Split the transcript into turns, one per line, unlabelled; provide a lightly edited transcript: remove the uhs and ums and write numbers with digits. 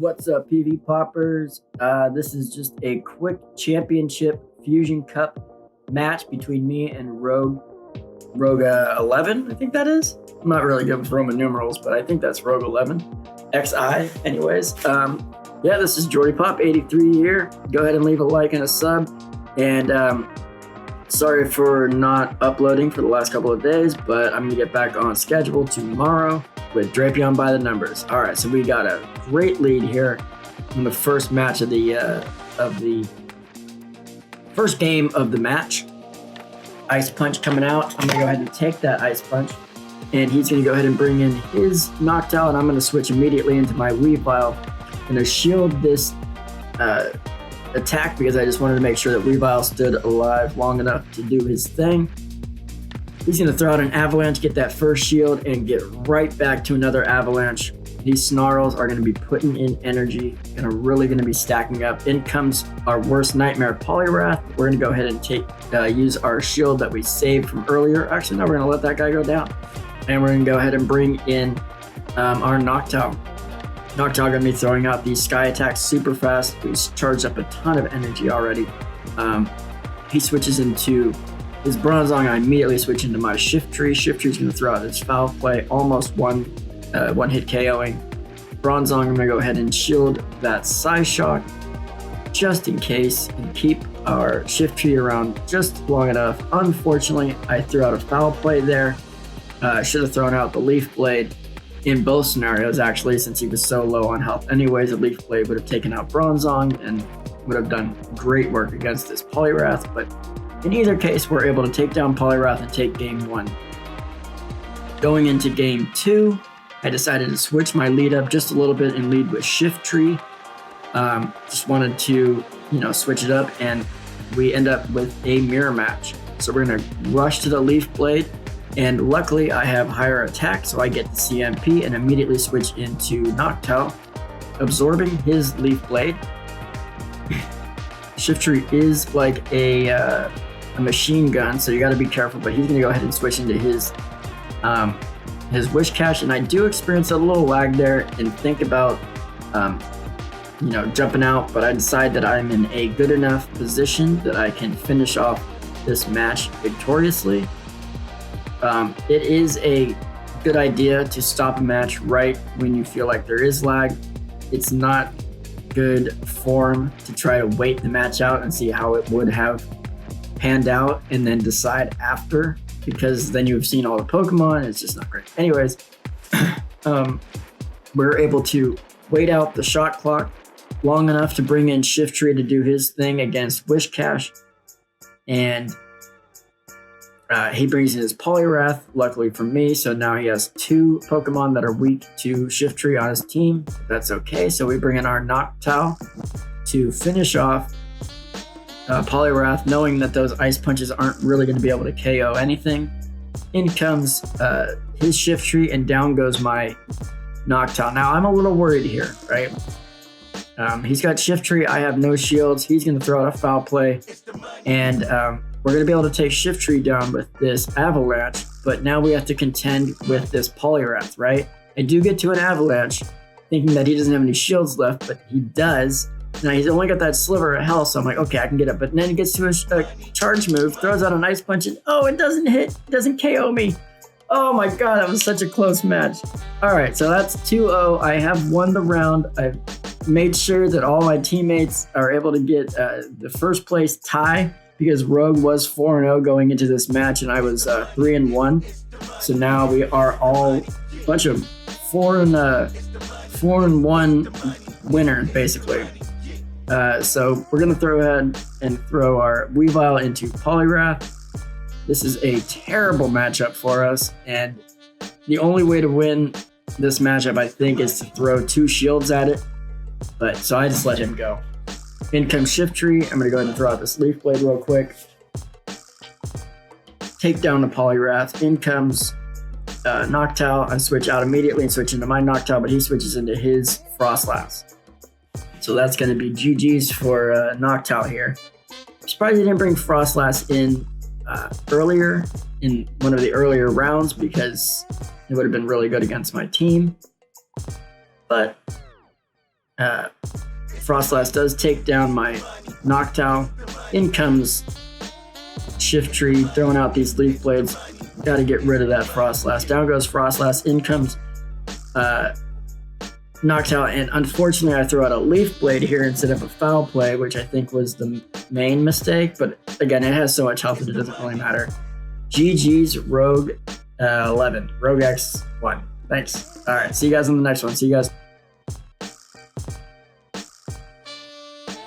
What's up, PV Poppers? This is just a quick championship Fusion Cup match between me and Rogue 11, I think that is. I'm not really good with Roman numerals, but I think that's Rogue 11. XI, anyways. Yeah, this is Jordy Pop, 83 here. Go ahead and leave a like and a sub. And sorry for not uploading for the last couple of days, but I'm going to get back on schedule tomorrow with Drapion by the numbers. All right, so we got a great lead here in the first match of the first game of the match. Ice Punch coming out. I'm gonna go ahead and take that Ice Punch, and he's gonna go ahead and bring in his Noctowl, and I'm gonna switch immediately into my Weavile. Gonna shield this attack because I just wanted to make sure that Weavile stood alive long enough to do his thing. He's going to throw out an Avalanche, get that first shield, and get right back to another Avalanche. These Snarls are going to be putting in energy and are really going to be stacking up. In comes our worst nightmare, Poliwrath. We're going to go ahead and use our shield that we saved from earlier. Actually, no, we're going to let that guy go down. And we're going to go ahead and bring in our Noctowl. Noctowl going to be throwing out these Sky attacks super fast. He's charged up a ton of energy already. He switches into his Bronzong. I immediately switch into my Shiftry. Shiftry's going to throw out his Foul Play, almost one hit KOing. Bronzong, I'm going to go ahead and shield that Psyshock just in case and keep our Shiftry around just long enough. Unfortunately, I threw out a Foul Play there. I should have thrown out the Leaf Blade in both scenarios, actually, since he was so low on health. Anyways, the Leaf Blade would have taken out Bronzong and would have done great work against this Poliwrath, but in either case, we're able to take down Poliwrath and take game one. Going into game two, I decided to switch my lead up just a little bit and lead with Shiftry. Just wanted to, switch it up, and we end up with a mirror match. So we're going to rush to the Leaf Blade, and luckily I have higher attack, so I get the CMP and immediately switch into Noctowl, absorbing his Leaf Blade. Shiftry is like a machine gun, so you got to be careful, but he's going to go ahead and switch into his Wish Cache, and I do experience a little lag there and think about jumping out, but I decide that I'm in a good enough position that I can finish off this match victoriously. It is a good idea to stop a match right when you feel like there is lag. It's not good form to try to wait the match out and see how it would have panned out and then decide after, because then you've seen all the Pokemon. It's just not great. Anyways, we're able to wait out the shot clock long enough to bring in Shiftry to do his thing against Wish Cache, and he brings in his Poliwrath, luckily for me, so now he has two Pokemon that are weak to Shiftry on his team. That's okay, so we bring in our Noctowl to finish off Poliwrath, knowing that those Ice Punches aren't really going to be able to KO anything. In comes his Shiftry, and down goes my Noctowl. Now, I'm a little worried here, right? He's got Shiftry, I have no shields. He's going to throw out a Foul Play, and we're going to be able to take Shiftry down with this Avalanche, but now we have to contend with this Poliwrath, right? I do get to an Avalanche, thinking that he doesn't have any shields left, but he does. Now, he's only got that sliver of health, so I'm like, okay, I can get it. But then he gets to a charge move, throws out an Ice Punch, and it doesn't hit. It doesn't KO me. Oh my god, that was such a close match. All right, so that's 2-0. I have won the round. I've made sure that all my teammates are able to get the first place tie, because Rogue was 4-0 going into this match, and I was 3-1. So now we are all a bunch of 4-1 winners, basically. So we're going to throw ahead and throw our Weavile into Poliwrath. This is a terrible matchup for us, and the only way to win this matchup, I think, is to throw two shields at it. But so I just let him go. In comes Shiftry. I'm going to go ahead and throw out this Leaf Blade real quick. Take down the Poliwrath. In comes Noctowl. I switch out immediately and switch into my Noctowl, but he switches into his Frostlass. So that's going to be GG's for Noctowl here. I'm surprised he didn't bring Frostlass in earlier, in one of the earlier rounds, because it would have been really good against my team. But Frostlass does take down my Noctowl. In comes Shift Tree, throwing out these Leaf Blades. Got to get rid of that Frostlass. Down goes Frostlass. In comes Noctowl, and unfortunately I threw out a Leaf Blade here instead of a Foul Play, which I think was the main mistake, but again, it has so much health that it doesn't really matter. GG's Rogue 11. RougeKingXI. Thanks. All right, see you guys on the next one. See you guys.